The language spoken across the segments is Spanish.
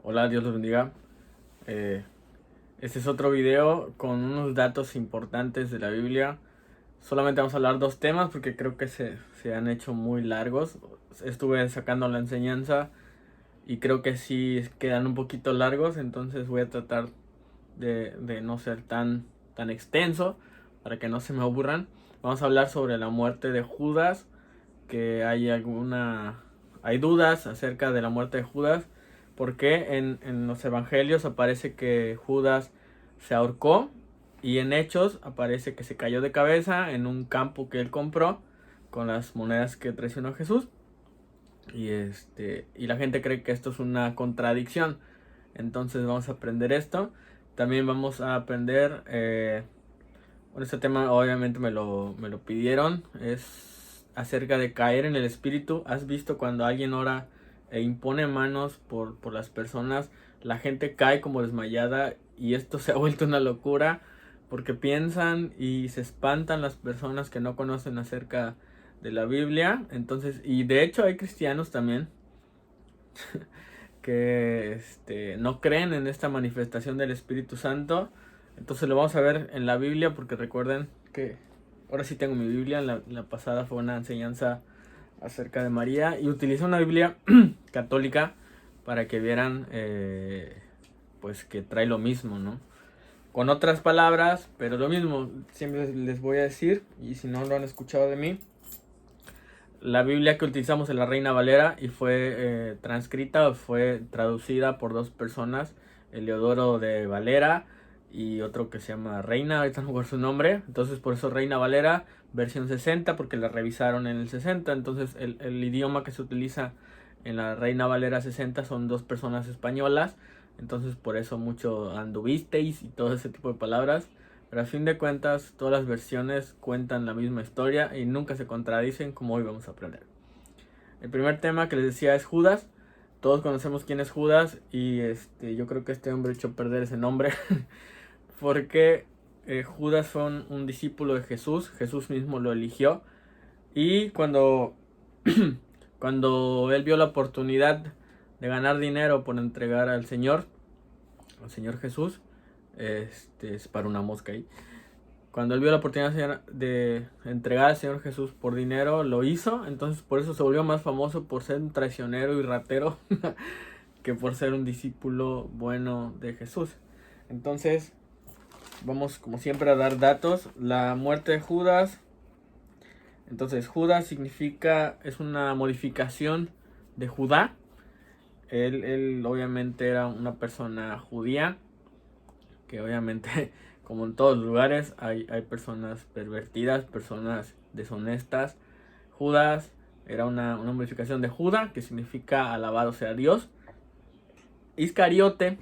Hola, Dios los bendiga. Eh, este es otro video con unos datos importantes de la Biblia. Solamente vamos a hablar dos temas porque creo que se han hecho muy largos. Estuve sacando la enseñanza y creo que sí quedan un poquito largos, entonces voy a tratar de no ser tan extenso para que no se me aburran. Vamos a hablar sobre la muerte de Judas, que hay dudas acerca de la muerte de Judas, porque en los evangelios aparece que Judas se ahorcó y en Hechos aparece que se cayó de cabeza en un campo que él compró con las monedas que traicionó Jesús. Y la gente cree que esto es una contradicción. Entonces vamos a aprender esto. También vamos a aprender, bueno, este tema obviamente me lo pidieron, es acerca de caer en el espíritu. ¿Has visto cuando alguien ora e impone manos por las personas? La gente cae como desmayada y esto se ha vuelto una locura porque piensan y se espantan las personas que no conocen acerca de la Biblia. Entonces, y de hecho hay cristianos también que no creen en esta manifestación del Espíritu Santo. Entonces lo vamos a ver en la Biblia, porque recuerden que ahora sí tengo mi Biblia. La pasada fue una enseñanza acerca de María y utilicé una Biblia católica para que vieran pues que trae lo mismo, ¿no? Con otras palabras, pero lo mismo. Siempre les voy a decir, y si no lo han escuchado de mí, la Biblia que utilizamos es la Reina Valera y fue transcrita o fue traducida por dos personas, Eleodoro de Valera y otro que se llama Reina, ahorita no recuerdo su nombre. Entonces por eso Reina Valera versión 60, porque la revisaron en el 60. Entonces el idioma que se utiliza en la Reina Valera 60 son dos personas españolas. Entonces por eso mucho anduvisteis y todo ese tipo de palabras. Pero a fin de cuentas, todas las versiones cuentan la misma historia y nunca se contradicen, como hoy vamos a aprender. El primer tema que les decía es Judas. Todos conocemos quién es Judas y yo creo que este hombre echó a perder ese nombre porque Judas fue un discípulo de Jesús. Jesús mismo lo eligió y cuando él vio la oportunidad de ganar dinero por entregar al Señor Jesús, es para una mosca ahí. Cuando él vio la oportunidad de entregar al Señor Jesús por dinero, lo hizo. Entonces por eso se volvió más famoso, por ser un traicionero y ratero que por ser un discípulo bueno de Jesús. Entonces vamos como siempre a dar datos. La muerte de Judas. Entonces Judas es una modificación de Judá. Él obviamente era una persona judía, que obviamente como en todos los lugares hay personas pervertidas, personas deshonestas. Judas era una modificación de Judá, que significa alabado sea Dios. Iscariote,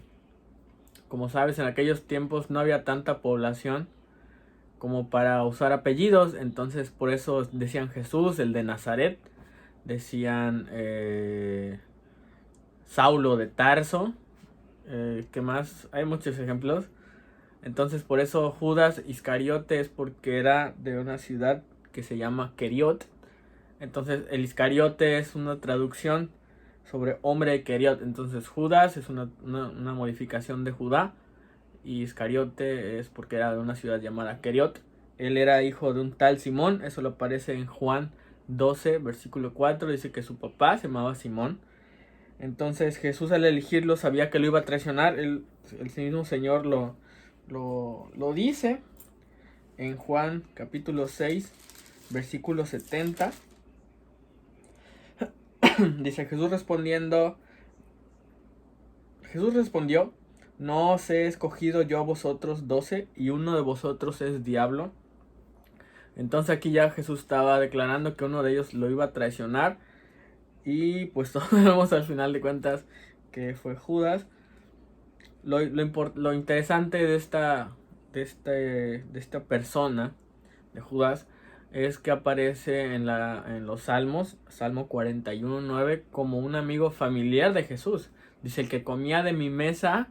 como sabes, en aquellos tiempos no había tanta población como para usar apellidos, entonces por eso decían Jesús, el de Nazaret, decían Saulo de Tarso, ¿qué más? Hay muchos ejemplos. Entonces por eso Judas Iscariote es porque era de una ciudad que se llama Keriot. Entonces el Iscariote es una traducción sobre hombre de Keriot. Entonces Judas es una modificación de Judá. Y Iscariote es porque era de una ciudad llamada Keriot. Él era hijo de un tal Simón. Eso lo aparece en Juan 12, versículo 4. Dice que su papá se llamaba Simón. Entonces Jesús, al elegirlo, sabía que lo iba a traicionar. El mismo Señor lo dice en Juan capítulo 6, versículo 70. Dice Jesús respondió: no os he escogido yo a vosotros 12, y uno de vosotros es diablo. Entonces aquí ya Jesús estaba declarando que uno de ellos lo iba a traicionar. Y pues todos vemos al final de cuentas que fue Judas. Lo interesante de esta persona, de Judas, es que aparece en los Salmos, Salmo 41:9, como un amigo familiar de Jesús. Dice: el que comía de mi mesa.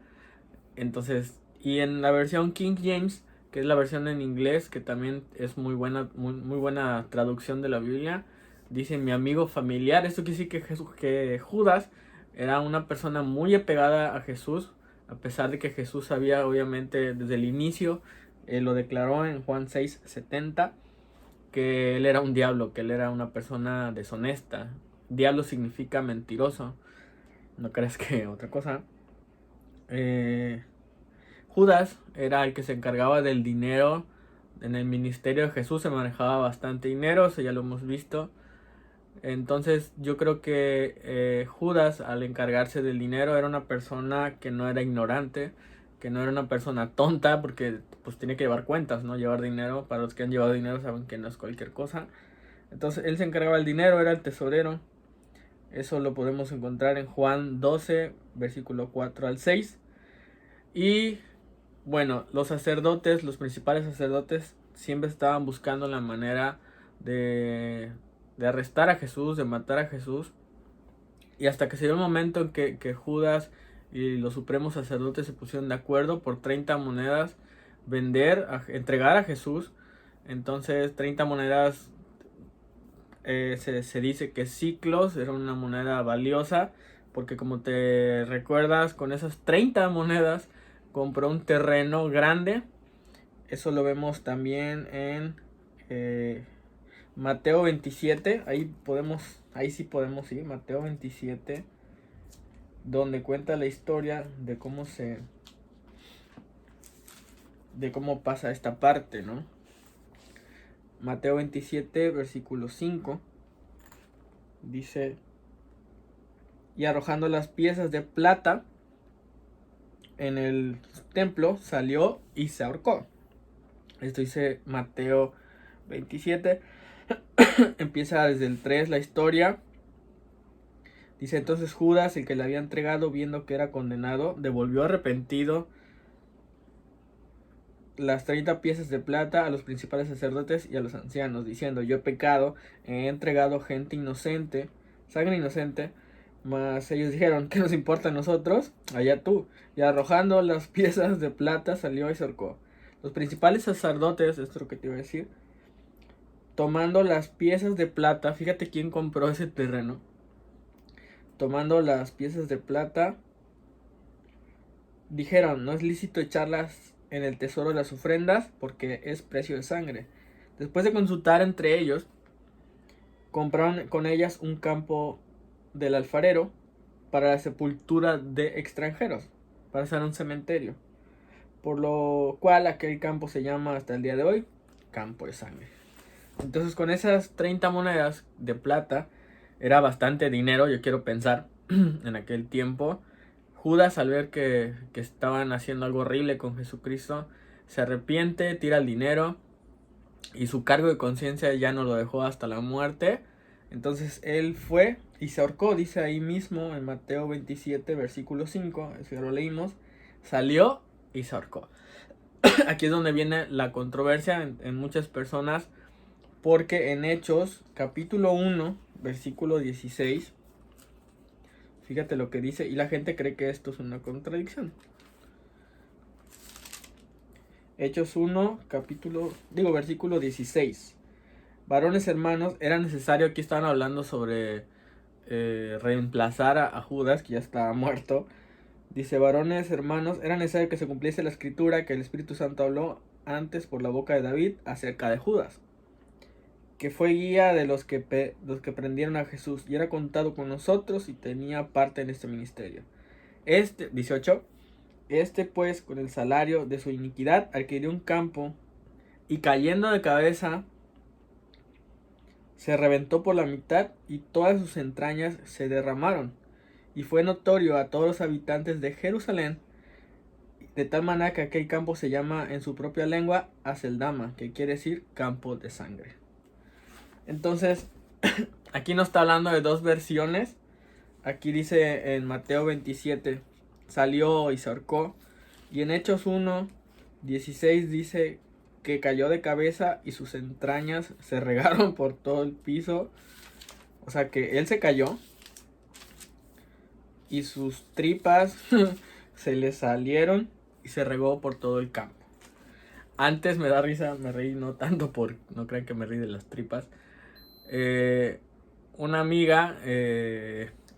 Entonces, y en la versión King James, que es la versión en inglés, que también es muy buena, muy buena traducción de la Biblia, dice mi amigo familiar. Esto quiere decir que Judas Era una persona muy apegada a Jesús, a pesar de que Jesús sabía, obviamente, desde el inicio, lo declaró en Juan 6:70, que él era un diablo, que él era una persona deshonesta. Diablo significa mentiroso, no crees que otra cosa. Judas era el que se encargaba del dinero. En el ministerio de Jesús se manejaba bastante dinero, eso ya lo hemos visto. Entonces yo creo que Judas, al encargarse del dinero, era una persona que no era ignorante, que no era una persona tonta, porque pues tiene que llevar cuentas, ¿no? Llevar dinero, para los que han llevado dinero saben que no es cualquier cosa. Entonces él se encargaba del dinero, era el tesorero. Eso lo podemos encontrar en Juan 12, versículo 4 al 6. Y bueno, los sacerdotes, los principales sacerdotes, siempre estaban buscando la manera de arrestar a Jesús, de matar a Jesús. Y hasta que se dio el momento en que Judas y los supremos sacerdotes se pusieron de acuerdo por 30 monedas entregar a Jesús. Entonces 30 monedas, se dice que siclos era una moneda valiosa, porque como te recuerdas, con esas 30 monedas compró un terreno grande. Eso lo vemos también en Mateo 27. Ahí sí podemos ir. Mateo 27, donde cuenta la historia de cómo pasa esta parte, ¿no? Mateo 27, versículo 5. Dice: y arrojando las piezas de plata en el templo, salió y se ahorcó. Esto dice Mateo 27. Empieza desde el 3 la historia. Dice: entonces Judas, el que le había entregado, viendo que era condenado, devolvió arrepentido las 30 piezas de plata a los principales sacerdotes y a los ancianos, diciendo: yo he pecado, he entregado gente inocente, sangre inocente. Mas ellos dijeron: ¿qué nos importa a nosotros? Allá tú. Y arrojando las piezas de plata, salió y se ahorcó. Los principales sacerdotes, esto es lo que te iba a decir, tomando las piezas de plata, fíjate quién compró ese terreno. Tomando las piezas de plata, dijeron: no es lícito echarlas en el tesoro de las ofrendas, porque es precio de sangre. Después de consultar entre ellos, compraron con ellas un campo del alfarero para la sepultura de extranjeros, para hacer un cementerio, por lo cual aquel campo se llama hasta el día de hoy Campo de Sangre. Entonces, con esas 30 monedas de plata, era bastante dinero, yo quiero pensar, en aquel tiempo. Judas, al ver que estaban haciendo algo horrible con Jesucristo, se arrepiente, tira el dinero, y su cargo de conciencia ya no lo dejó hasta la muerte. Entonces él fue y se ahorcó, dice ahí mismo en Mateo 27, versículo 5, eso ya lo leímos. Salió y se ahorcó. Aquí es donde viene la controversia en muchas personas, porque en Hechos, capítulo 1, versículo 16, fíjate lo que dice, y la gente cree que esto es una contradicción. Hechos 1, versículo 16. Varones hermanos, era necesario, aquí estaban hablando sobre reemplazar a Judas, que ya estaba muerto. Dice: varones hermanos, era necesario que se cumpliese la escritura que el Espíritu Santo habló antes por la boca de David acerca de Judas, que fue guía de los que prendieron a Jesús, y era contado con nosotros y tenía parte en este ministerio. 18. Pues, con el salario de su iniquidad, adquirió un campo, y cayendo de cabeza, se reventó por la mitad, y todas sus entrañas se derramaron. Y fue notorio a todos los habitantes de Jerusalén, de tal manera que aquel campo se llama en su propia lengua Aceldama, que quiere decir campo de sangre. Entonces, aquí nos está hablando de dos versiones. Aquí dice en Mateo 27, salió y se ahorcó. Y en Hechos 1, 16 dice que cayó de cabeza y sus entrañas se regaron por todo el piso. O sea que él se cayó y sus tripas se le salieron y se regó por todo el campo. Antes me da risa, me reí no tanto no crean que me reí de las tripas. Una amiga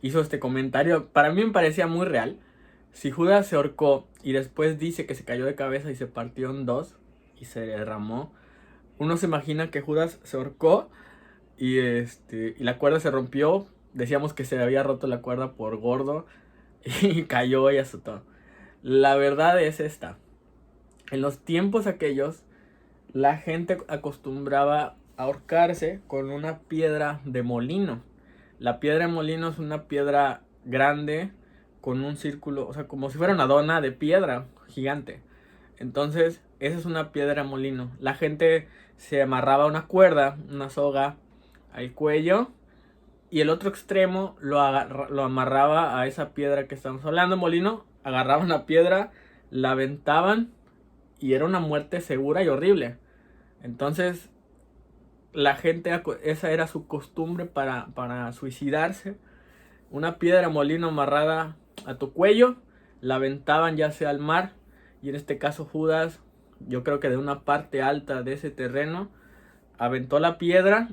hizo este comentario. Para mí me parecía muy real. Si Judas se ahorcó y después dice que se cayó de cabeza y se partió en dos y se derramó, uno se imagina que Judas se ahorcó y la cuerda se rompió. Decíamos que se había roto la cuerda por gordo y cayó y azotó. La verdad es esta. En los tiempos aquellos, la gente acostumbraba a ahorcarse con una piedra de molino. La piedra de molino es una piedra grande con un círculo, o sea, como si fuera una dona de piedra gigante. Entonces, esa es una piedra de molino. La gente se amarraba una cuerda, una soga al cuello, y el otro extremo lo amarraba a esa piedra que estamos hablando, molino. Agarraban la piedra, la aventaban y era una muerte segura y horrible. Entonces, la gente, esa era su costumbre para suicidarse. Una piedra de molino amarrada a tu cuello, la aventaban ya sea al mar, y en este caso Judas, yo creo que de una parte alta de ese terreno, aventó la piedra.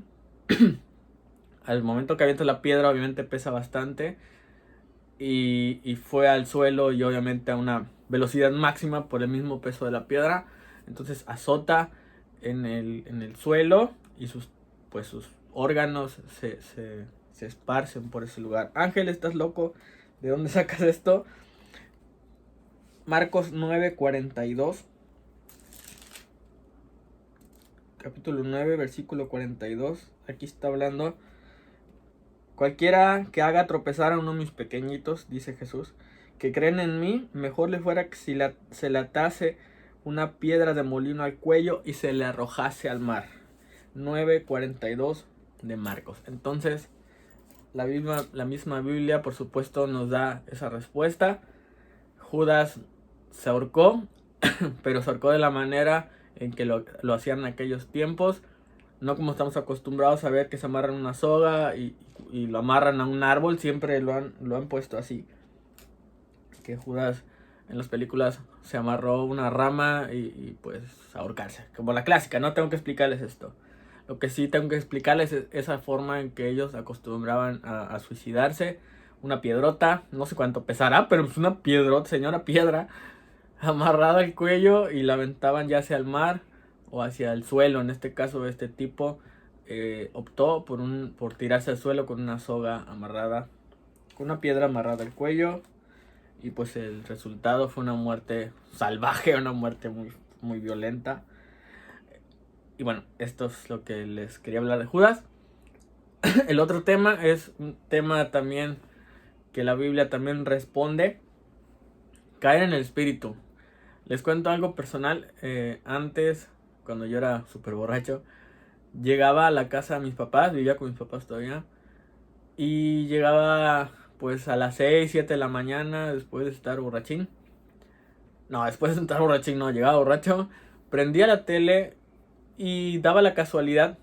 Al momento que avienta la piedra, obviamente pesa bastante, y fue al suelo y obviamente a una velocidad máxima por el mismo peso de la piedra. Entonces azota en el suelo y sus órganos se esparcen por ese lugar. Ángel, ¿estás loco? ¿De dónde sacas esto? Marcos 9:42. Capítulo 9, versículo 42. Aquí está hablando: cualquiera que haga tropezar a uno de mis pequeñitos, dice Jesús, que creen en mí, mejor le fuera que se le atase una piedra de molino al cuello y se le arrojase al mar. 9:42 de Marcos. Entonces, la misma Biblia, por supuesto, nos da esa respuesta. Judas se ahorcó, pero se ahorcó de la manera en que lo hacían en aquellos tiempos. No como estamos acostumbrados a ver que se amarran una soga y lo amarran a un árbol. Siempre lo han puesto así. Que Judas en las películas se amarró una rama y pues ahorcarse. Como la clásica, no tengo que explicarles esto. Lo que sí tengo que explicarles es esa forma en que ellos acostumbraban a suicidarse. Una piedrota, no sé cuánto pesará, pero es una piedrota, señora piedra, amarrada al cuello, y la aventaban ya hacia el mar o hacia el suelo. En este caso, este tipo optó por tirarse al suelo con una soga amarrada, con una piedra amarrada al cuello, y pues el resultado fue una muerte salvaje, una muerte muy, muy violenta. Y bueno, esto es lo que les quería hablar de Judas. El otro tema es un tema también que la Biblia también responde: caer en el espíritu. Les cuento algo personal. Antes, cuando yo era súper borracho, llegaba a la casa de mis papás, vivía con mis papás todavía, y llegaba pues a las 6, 7 de la mañana después de estar borrachín. No, después de estar borrachín no, llegaba borracho, prendía la tele y daba la casualidad,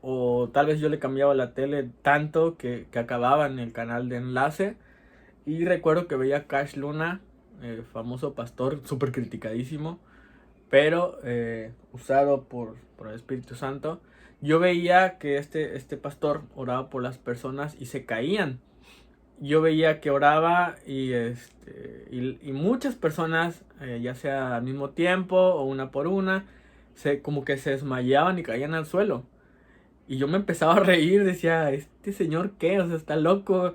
o tal vez yo le cambiaba la tele tanto que acababa en el canal de enlace, y recuerdo que veía Cash Luna, famoso pastor, súper criticadísimo, pero usado por el Espíritu Santo. Yo veía que este pastor oraba por las personas y se caían. Yo veía que oraba y muchas personas, ya sea al mismo tiempo o una por una, como que se desmayaban y caían al suelo. Y yo me empezaba a reír, decía, ¿este señor qué? O sea, ¿está loco?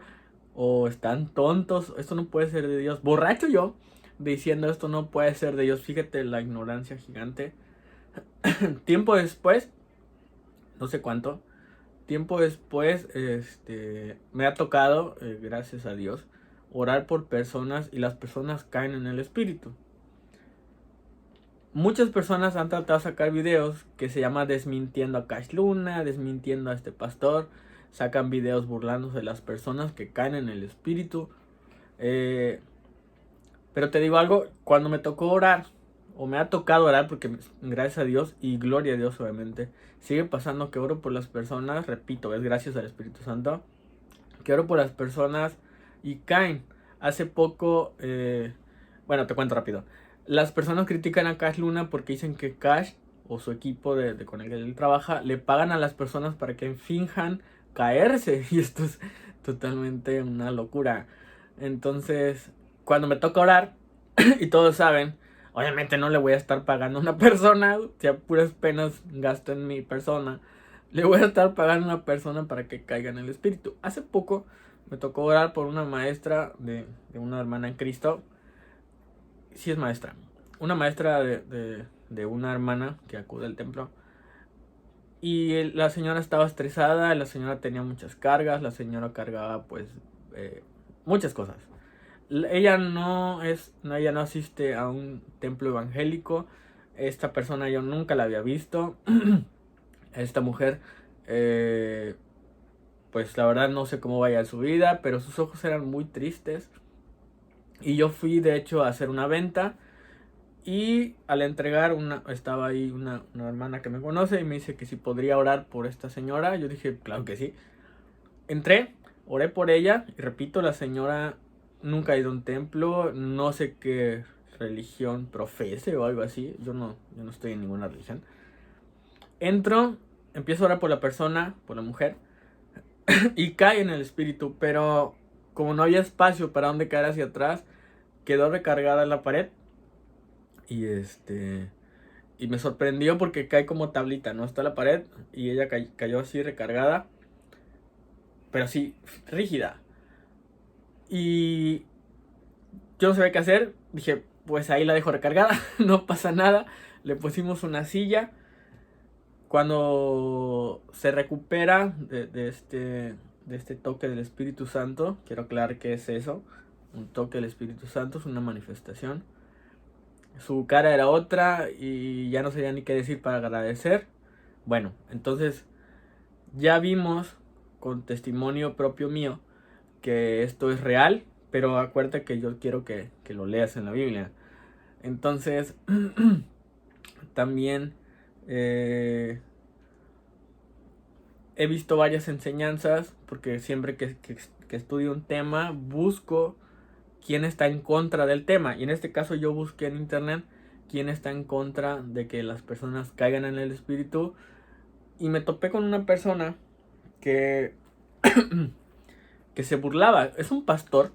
¿O están tontos? Esto no puede ser de Dios. Borracho yo, diciendo esto no puede ser de Dios. Fíjate la ignorancia gigante. Tiempo después, no sé cuánto, tiempo después, me ha tocado, gracias a Dios, orar por personas, y las personas caen en el espíritu. Muchas personas han tratado de sacar videos que se llama desmintiendo a Cash Luna, desmintiendo a este pastor. Sacan videos burlándose de las personas que caen en el espíritu. Pero te digo algo, cuando me tocó orar, o me ha tocado orar, porque gracias a Dios y gloria a Dios obviamente, sigue pasando que oro por las personas, repito, es gracias al Espíritu Santo, que oro por las personas y caen. Hace poco, bueno, te cuento rápido. Las personas critican a Cash Luna porque dicen que Cash o su equipo con el que él trabaja le pagan a las personas para que finjan caerse. Y esto es totalmente una locura. Entonces, cuando me toca orar, y todos saben, obviamente no le voy a estar pagando a una persona, si a puras penas gasto en mi persona, le voy a estar pagando a una persona para que caiga en el espíritu. Hace poco me tocó orar por una maestra de una hermana en Cristo. Sí es maestra. Una maestra de una hermana que acude al templo. Y la señora estaba estresada, la señora tenía muchas cargas, la señora cargaba pues muchas cosas. Ella ella no asiste a un templo evangélico. Esta persona yo nunca la había visto. Esta mujer, pues la verdad no sé cómo vaya en su vida, pero sus ojos eran muy tristes. Y yo fui de hecho a hacer una venta. Y al entregar, estaba ahí una hermana que me conoce y me dice que si podría orar por esta señora. Yo dije, claro que sí. Entré, oré por ella y repito, la señora nunca ha ido a un templo, no sé qué religión profese o algo así. Yo no estoy en ninguna religión. Entro, empiezo a orar por la persona, por la mujer, y cae en el espíritu, pero como no había espacio para donde caer hacia atrás, quedó recargada en la pared. Y me sorprendió porque cae como tablita, ¿no? Está la pared y ella cayó así recargada, pero así rígida. Y yo no sabía qué hacer. Dije, pues ahí la dejo recargada, no pasa nada. Le pusimos una silla. Cuando se recupera de este toque del Espíritu Santo, quiero aclarar qué es eso. Un toque del Espíritu Santo es una manifestación. Su cara era otra y ya no sabía ni qué decir para agradecer. Bueno, entonces ya vimos con testimonio propio mío que esto es real, pero acuérdate que yo quiero que lo leas en la Biblia. Entonces, también he visto varias enseñanzas, porque siempre que estudio un tema, busco quién está en contra del tema. Y en este caso yo busqué en internet quién está en contra de que las personas caigan en el espíritu. Y me topé con una persona que, que se burlaba. Es un pastor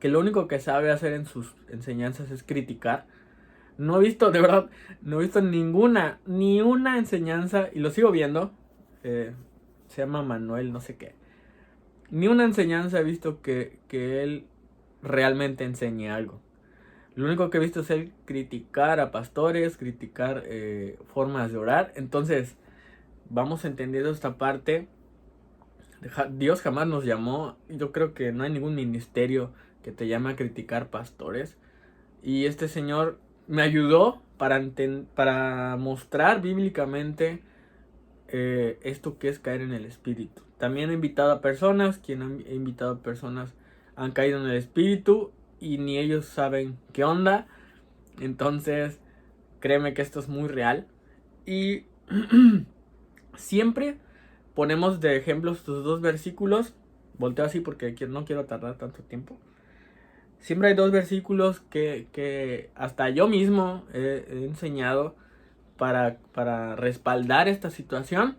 que lo único que sabe hacer en sus enseñanzas es criticar. No he visto, de verdad, no he visto ni una enseñanza, y lo sigo viendo. Se llama Manuel, no sé qué. Ni una enseñanza he visto que él realmente enseñe algo. Lo único que he visto es él criticar a pastores, criticar formas de orar. Entonces, vamos entendiendo esta parte. Dios jamás nos llamó. Yo creo que no hay ningún ministerio que te llame a criticar pastores. Y este señor me ayudó para mostrar bíblicamente esto que es caer en el espíritu. También he invitado a personas, he invitado a personas han caído en el espíritu y ni ellos saben qué onda. Entonces, créeme que esto es muy real. Y siempre ponemos de ejemplo estos dos versículos. Volteo así porque no quiero tardar tanto tiempo. Siempre hay dos versículos que hasta yo mismo he enseñado para respaldar esta situación.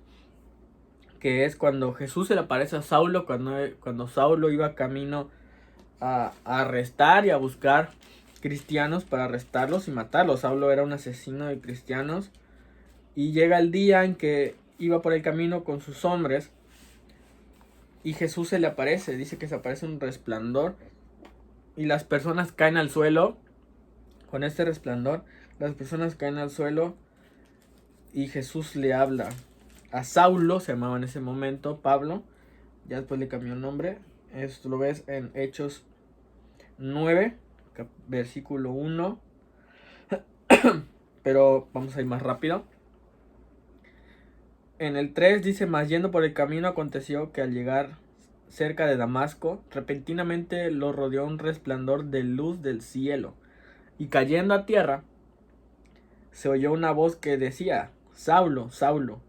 Que es cuando Jesús se le aparece a Saulo, cuando Saulo iba camino a arrestar y a buscar cristianos para arrestarlos y matarlos. Saulo era un asesino de cristianos. Y llega el día en que iba por el camino con sus hombres y Jesús se le aparece. Dice que se aparece un resplandor y las personas caen al suelo. Con este resplandor, las personas caen al suelo y Jesús le habla a Saulo, se llamaba en ese momento Pablo, ya después le cambió el nombre. Esto lo ves en Hechos 9, versículo 1. Pero vamos a ir más rápido. En el 3 dice: mas yendo por el camino aconteció que al llegar cerca de Damasco, repentinamente lo rodeó un resplandor de luz del cielo, y cayendo a tierra, se oyó una voz que decía: Saulo, Saulo,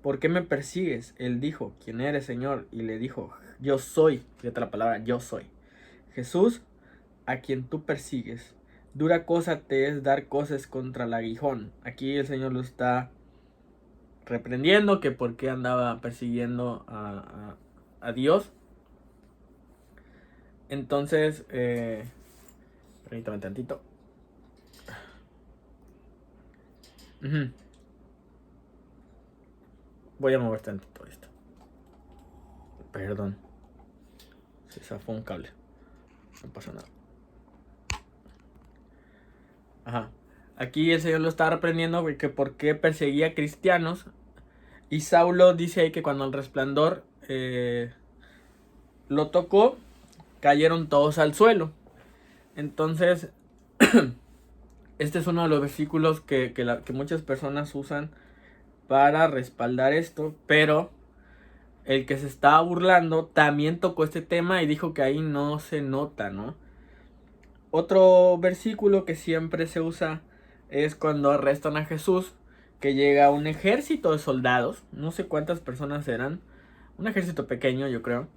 ¿por qué me persigues? Él dijo: ¿quién eres, Señor? Y le dijo: yo soy, fíjate la palabra, yo soy Jesús, a quien tú persigues. Dura cosa te es dar cosas contra el aguijón. Aquí el Señor lo está reprendiendo, que por qué andaba persiguiendo a Dios. Entonces, permítame tantito. Voy a mover tantito esto. Perdón. Se zafó un cable. No pasa nada. Ajá. Aquí el Señor lo está reprendiendo porque por qué perseguía a cristianos. Y Saulo dice ahí que cuando el resplandor lo tocó, cayeron todos al suelo. Entonces, este es uno de los versículos que muchas personas usan para respaldar esto. Pero el que se estaba burlando también tocó este tema y dijo que ahí no se nota, ¿no? Otro versículo que siempre se usa es cuando arrestan a Jesús, que llega un ejército de soldados, no sé cuántas personas eran, un ejército pequeño yo creo,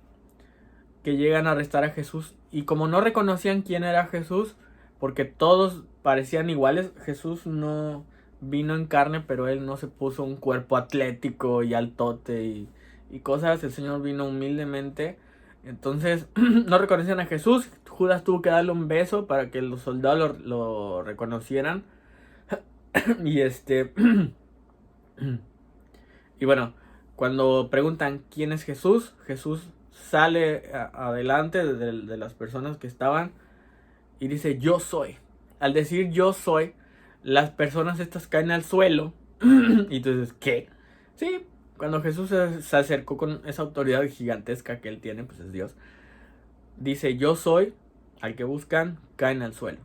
que llegan a arrestar a Jesús y como no reconocían quién era Jesús, porque todos parecían iguales, Jesús no vino en carne, pero él no se puso un cuerpo atlético y altote y cosas, el Señor vino humildemente. Entonces no reconocían a Jesús. Judas tuvo que darle un beso para que los soldados lo reconocieran. Y y bueno, cuando preguntan quién es Jesús, Jesús sale adelante de las personas que estaban y dice yo soy. Al decir yo soy, las personas estas caen al suelo. Y entonces, ¿qué? Sí, cuando Jesús se acercó con esa autoridad gigantesca que él tiene, pues es Dios. Dice yo soy, al que buscan, caen al suelo.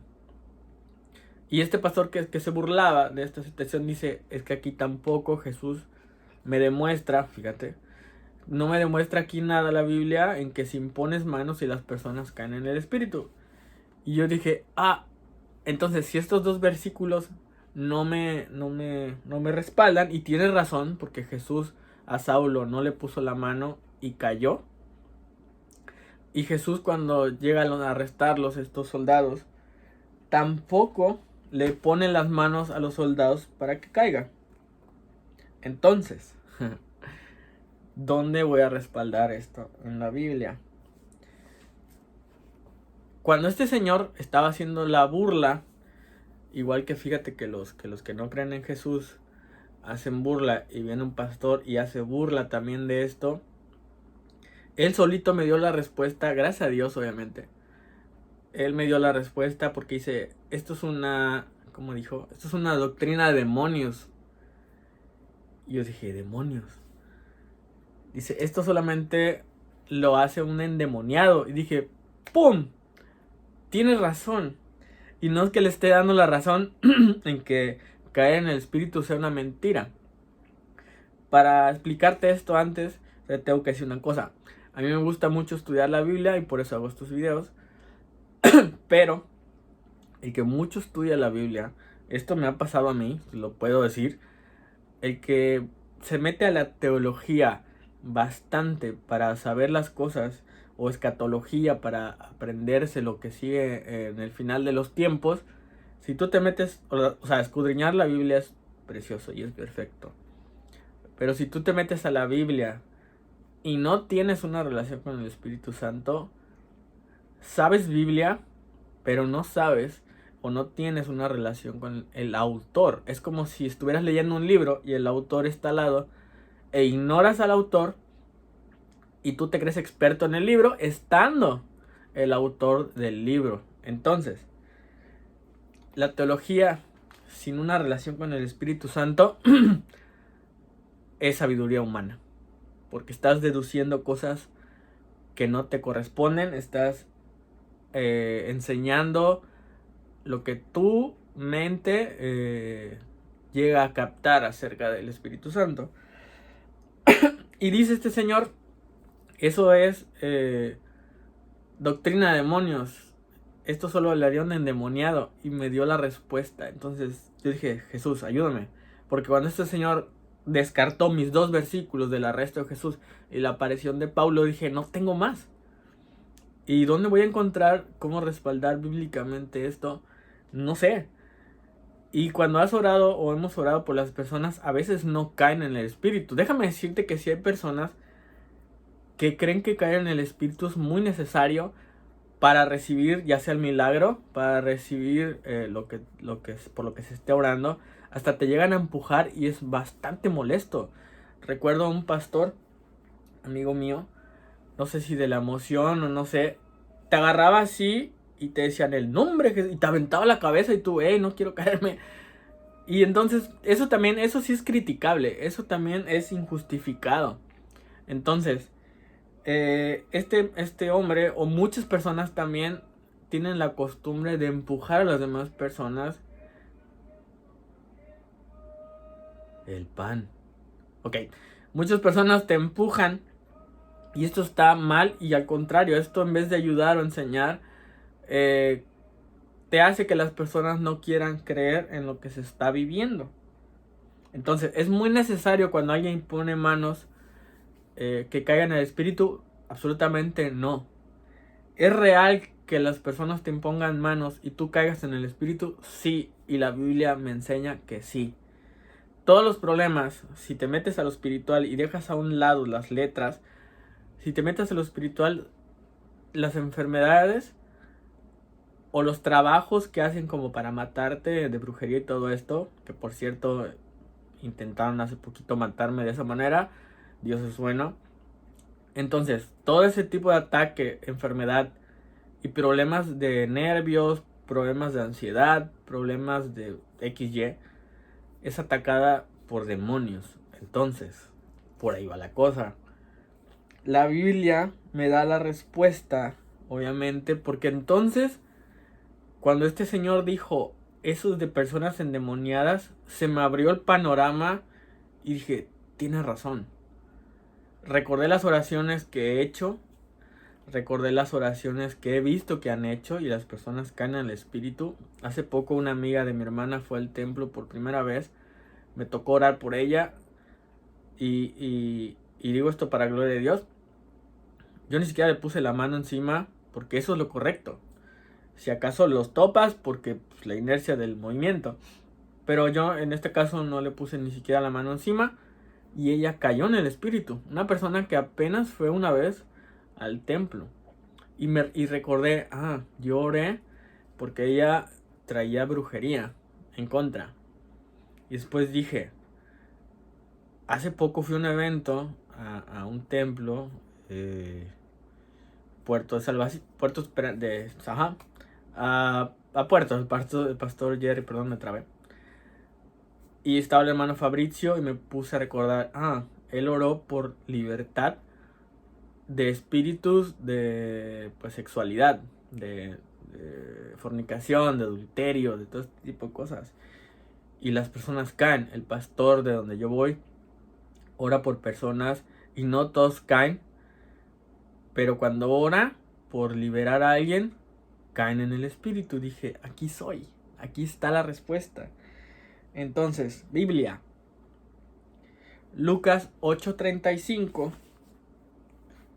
Y este pastor que se burlaba de esta situación dice, es que aquí tampoco Jesús me demuestra, fíjate, no me demuestra aquí nada la Biblia en que si impones manos y las personas caen en el Espíritu. Y yo dije, entonces si estos dos versículos no me respaldan, y tiene razón, porque Jesús a Saulo no le puso la mano y cayó. Y Jesús cuando llegan a arrestarlos estos soldados, tampoco le ponen las manos a los soldados para que caigan. Entonces, ¿dónde voy a respaldar esto? En la Biblia. Cuando este señor estaba haciendo la burla, igual que fíjate que los que no creen en Jesús hacen burla y viene un pastor y hace burla también de esto, él solito me dio la respuesta, gracias a Dios obviamente. Él me dio la respuesta porque dice, esto es una, ¿cómo dijo? Esto es una doctrina de demonios. Y yo dije, ¿demonios? Dice, esto solamente lo hace un endemoniado. Y dije, ¡pum! Tienes razón. Y no es que le esté dando la razón en que caer en el espíritu sea una mentira. Para explicarte esto antes, te tengo que decir una cosa. A mí me gusta mucho estudiar la Biblia y por eso hago estos videos. Pero el que mucho estudia la Biblia, esto me ha pasado a mí, lo puedo decir, el que se mete a la teología bastante para saber las cosas, o escatología para aprenderse lo que sigue en el final de los tiempos, si tú te metes, o sea, escudriñar la Biblia es precioso y es perfecto. Pero si tú te metes a la Biblia y no tienes una relación con el Espíritu Santo, sabes Biblia, pero no sabes o no tienes una relación con el autor. Es como si estuvieras leyendo un libro y el autor está al lado e ignoras al autor y tú te crees experto en el libro estando el autor del libro. Entonces, la teología sin una relación con el Espíritu Santo es sabiduría humana, porque estás deduciendo cosas que no te corresponden, estás enseñando lo que tu mente llega a captar acerca del Espíritu Santo. Y dice este señor, eso es doctrina de demonios, esto solo hablaría un endemoniado, y me dio la respuesta. Entonces yo dije, Jesús, ayúdame, porque cuando este señor descartó mis dos versículos del arresto de Jesús y la aparición de Pablo, dije, no tengo más. ¿Y dónde voy a encontrar cómo respaldar bíblicamente esto? No sé. Y cuando has orado o hemos orado por las personas, a veces no caen en el espíritu. Déjame decirte que si hay personas que creen que caer en el espíritu es muy necesario para recibir ya sea el milagro, para recibir por lo que se esté orando. Hasta te llegan a empujar y es bastante molesto. Recuerdo a un pastor, amigo mío, no sé si de la emoción o no sé, te agarraba así y te decían el nombre y te aventaba la cabeza y tú, no quiero caerme. Y entonces eso sí es criticable, eso también es injustificado. Entonces, este hombre o muchas personas también tienen la costumbre de empujar a las demás personas. El pan. Ok, muchas personas te empujan y esto está mal, y al contrario, esto en vez de ayudar o enseñar, te hace que las personas no quieran creer en lo que se está viviendo. Entonces es muy necesario cuando alguien pone manos que caigan en el espíritu. Absolutamente no. ¿Es real que las personas te impongan manos y tú caigas en el espíritu? Sí, y la Biblia me enseña que sí. Todos los problemas, si te metes a lo espiritual y dejas a un lado las letras, si te metes a lo espiritual, las enfermedades o los trabajos que hacen como para matarte de brujería y todo esto, que por cierto intentaron hace poquito matarme de esa manera, Dios es bueno. Entonces, todo ese tipo de ataque, enfermedad y problemas de nervios, problemas de ansiedad, problemas de XY, es atacada por demonios. Entonces, por ahí va la cosa. La Biblia me da la respuesta, obviamente, porque entonces, cuando este señor dijo eso de personas endemoniadas, se me abrió el panorama y dije, tiene razón. Recordé las oraciones que he hecho, recordé las oraciones que he visto que han hecho y las personas caen en el espíritu. Hace poco una amiga de mi hermana fue al templo por primera vez, me tocó orar por ella y digo esto para gloria de Dios. Yo ni siquiera le puse la mano encima porque eso es lo correcto. Si acaso los topas porque pues, la inercia del movimiento. Pero yo en este caso no le puse ni siquiera la mano encima y ella cayó en el espíritu. Una persona que apenas fue una vez al templo. Y recordé, yo oré porque ella traía brujería en contra. Y después dije, hace poco fui a un evento a un templo, Puerto de Salvación, a Puerto, el pastor Jerry, perdón, me trabé. Y estaba el hermano Fabricio y me puse a recordar, él oró por libertad de espíritus de pues sexualidad, de fornicación, de adulterio, de todo este tipo de cosas. Y las personas caen. El pastor de donde yo voy ora por personas y no todos caen, pero cuando ora por liberar a alguien, caen en el espíritu. Dije, aquí soy, aquí está la respuesta. Entonces, Biblia, Lucas 8:35.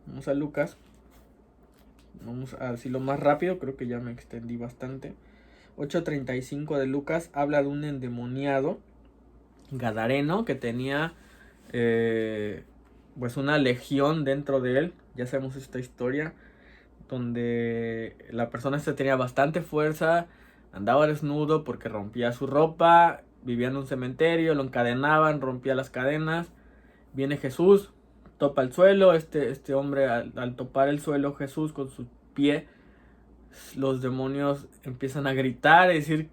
Vamos a Lucas. Vamos a decirlo más rápido, creo que ya me extendí bastante. 8:35 de Lucas habla de un endemoniado gadareno que tenía pues una legión dentro de él. Ya sabemos esta historia, donde la persona tenía bastante fuerza, andaba desnudo porque rompía su ropa, vivía en un cementerio, lo encadenaban, rompía las cadenas. Viene Jesús, topa el suelo, este hombre al topar el suelo, Jesús con su pie, los demonios empiezan a gritar, es decir,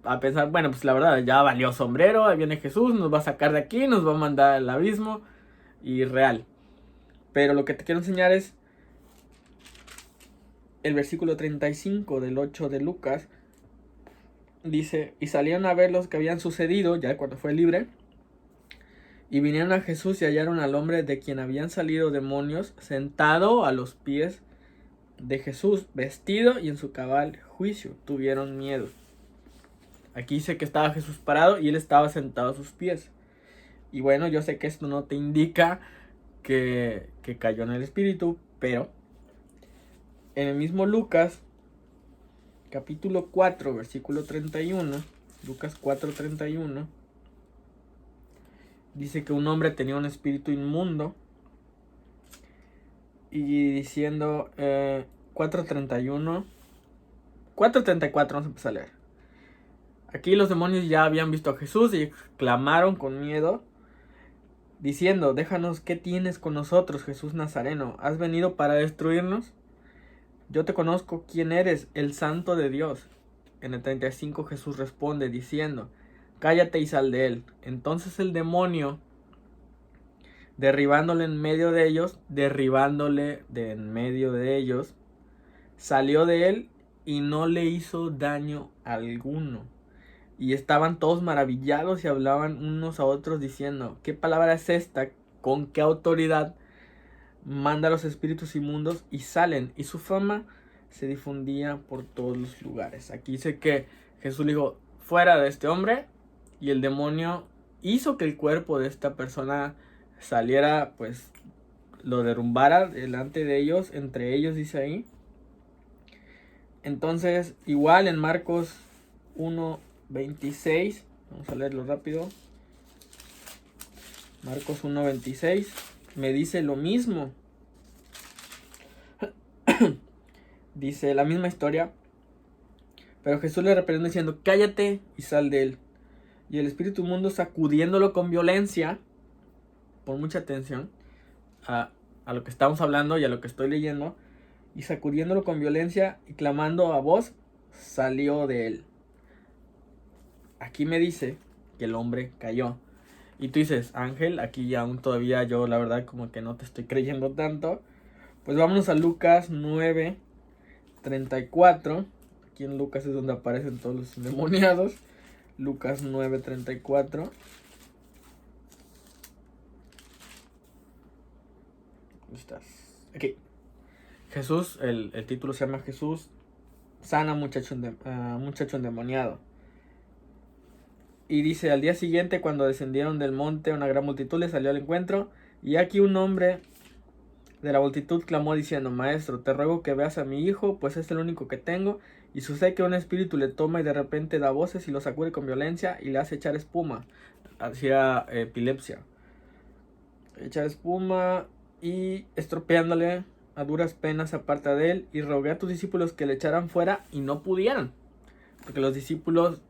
a pensar, bueno, pues la verdad, ya valió sombrero, ahí viene Jesús, nos va a sacar de aquí, nos va a mandar al abismo, y real. Pero lo que te quiero enseñar es el versículo 35 del 8 de Lucas. Dice, y salieron a ver los que habían sucedido, ya cuando fue libre, y vinieron a Jesús y hallaron al hombre de quien habían salido demonios, sentado a los pies de Jesús, vestido y en su cabal juicio. Tuvieron miedo. Aquí dice que estaba Jesús parado y él estaba sentado a sus pies. Y bueno, yo sé que esto no te indica que cayó en el espíritu, pero en el mismo Lucas, capítulo 4, versículo 31, Lucas 4:31, dice que un hombre tenía un espíritu inmundo y diciendo, 4:31, 4:34, vamos a empezar a leer. Aquí los demonios ya habían visto a Jesús y exclamaron con miedo, diciendo: déjanos, ¿qué tienes con nosotros, Jesús Nazareno? ¿Has venido para destruirnos? Yo te conozco quién eres, el Santo de Dios. En el 35 Jesús responde diciendo: cállate y sal de él. Entonces el demonio, derribándole de en medio de ellos, salió de él y no le hizo daño alguno. Y estaban todos maravillados y hablaban unos a otros diciendo: ¿qué palabra es esta? ¿Con qué autoridad manda a los espíritus inmundos y salen? Y su fama se difundía por todos los lugares. Aquí dice que Jesús le dijo: fuera de este hombre. Y el demonio hizo que el cuerpo de esta persona saliera, pues lo derrumbara delante de ellos, entre ellos, dice ahí. Entonces, igual en Marcos 1:26, vamos a leerlo rápido. Marcos 1:26 me dice lo mismo. Dice la misma historia. Pero Jesús le reprendió diciendo: cállate y sal de él. Y el espíritu inmundo, sacudiéndolo con violencia, pon mucha atención a lo que estamos hablando y a lo que estoy leyendo, y sacudiéndolo con violencia y clamando a voz, salió de él. Aquí me dice que el hombre cayó. Y tú dices: Ángel, aquí aún todavía yo la verdad como que no te estoy creyendo tanto. Pues vámonos a Lucas 9:34. Aquí en Lucas es donde aparecen todos los endemoniados. Lucas 9:34. ¿Dónde estás? Aquí. Jesús, el título se llama Jesús sana a muchacho endemoniado. Y dice: al día siguiente, cuando descendieron del monte, una gran multitud le salió al encuentro. Y aquí un hombre de la multitud clamó diciendo: maestro, te ruego que veas a mi hijo, pues es el único que tengo. Y sucede que un espíritu le toma y de repente da voces y lo sacude con violencia y le hace echar espuma. Hacía epilepsia. Echar espuma y estropeándole, a duras penas aparta de él. Y rogué a tus discípulos que le echaran fuera y no pudieron. Porque los discípulos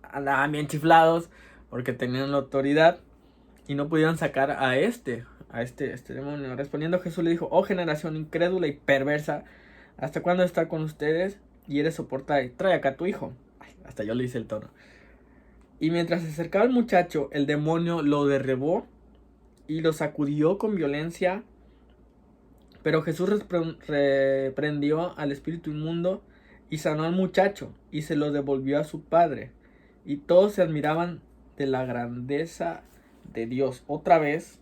andaban bien chiflados porque tenían la autoridad y no pudieron sacar a este demonio. Respondiendo Jesús le dijo: oh generación incrédula y perversa, ¿hasta cuándo estar con ustedes? Y eres soportar, trae acá a tu hijo. Ay, hasta yo le hice el tono. Y mientras se acercaba el muchacho, el demonio lo derribó y lo sacudió con violencia. Pero Jesús reprendió al espíritu inmundo y sanó al muchacho y se lo devolvió a su padre. Y todos se admiraban de la grandeza de Dios. Otra vez,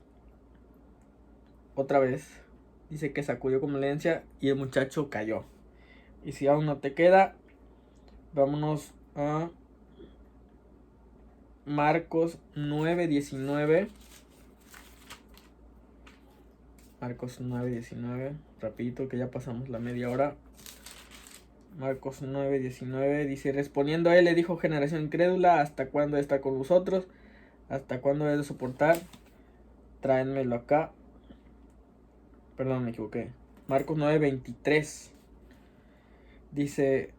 dice que sacudió con violencia y el muchacho cayó. Y si aún no te queda, vámonos a Marcos 9:19. Marcos 9:19, rapidito que ya pasamos la media hora. Marcos 9:19 dice: respondiendo a él le dijo: generación incrédula, ¿hasta cuándo está con vosotros? ¿Hasta cuándo he de soportar? Tráenmelo acá. Perdón, me equivoqué. Marcos 9:23 dice: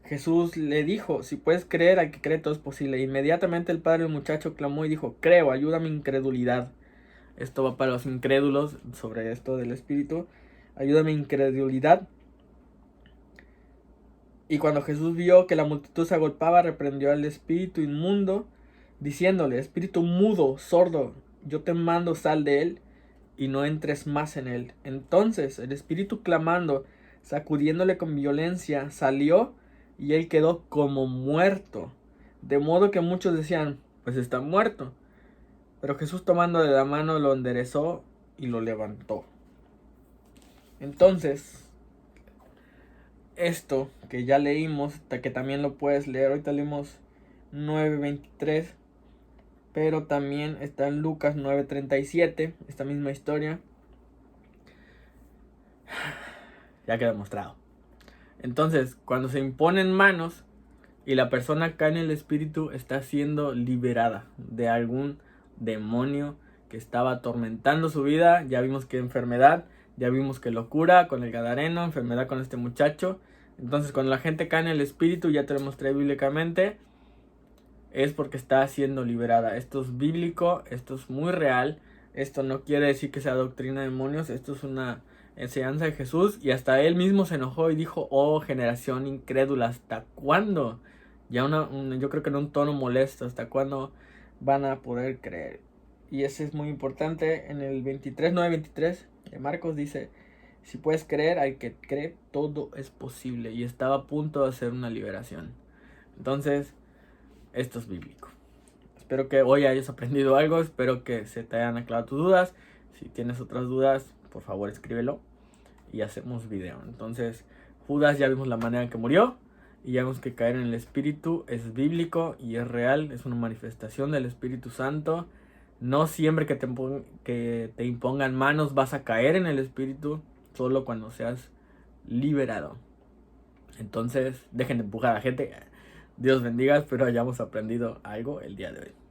Jesús le dijo: si puedes creer, al que cree todo es posible. Inmediatamente el padre del muchacho clamó y dijo: creo, ayuda a mi incredulidad. Esto va para los incrédulos sobre esto del espíritu. Ayuda a mi incredulidad. Y cuando Jesús vio que la multitud se agolpaba, reprendió al espíritu inmundo, diciéndole: espíritu mudo, sordo, yo te mando, sal de él y no entres más en él. Entonces el espíritu, clamando, sacudiéndole con violencia, salió y él quedó como muerto. De modo que muchos decían: pues está muerto. Pero Jesús, tomándole la mano, lo enderezó y lo levantó. Entonces, esto que ya leímos, que también lo puedes leer, ahorita leímos 9:23, pero también está en Lucas 9:37, esta misma historia. Ya queda demostrado. Entonces, cuando se imponen manos y la persona cae en el espíritu, está siendo liberada de algún demonio que estaba atormentando su vida. Ya vimos que enfermedad, ya vimos que locura con el gadareno, enfermedad con este muchacho. Entonces cuando la gente cae en el espíritu, ya te lo mostré bíblicamente, es porque está siendo liberada. Esto es bíblico, esto es muy real. Esto no quiere decir que sea doctrina de demonios, esto es una enseñanza de Jesús. Y hasta él mismo se enojó y dijo: oh generación incrédula, ¿hasta cuándo? Ya yo creo que en un tono molesto, ¿hasta cuándo van a poder creer? Y ese es muy importante. En el 23 de Marcos dice: si puedes creer, al que cree, todo es posible. Y estaba a punto de hacer una liberación. Entonces, esto es bíblico. Espero que hoy hayas aprendido algo, espero que se te hayan aclarado tus dudas. Si tienes otras dudas, por favor escríbelo y hacemos video. Entonces, Judas, ya vimos la manera en que murió y ya vimos que caer en el Espíritu es bíblico y es real, es una manifestación del Espíritu Santo. No siempre que te impongan manos vas a caer en el Espíritu, solo cuando seas liberado. Entonces, dejen de empujar a la gente. Dios bendiga, espero hayamos aprendido algo el día de hoy.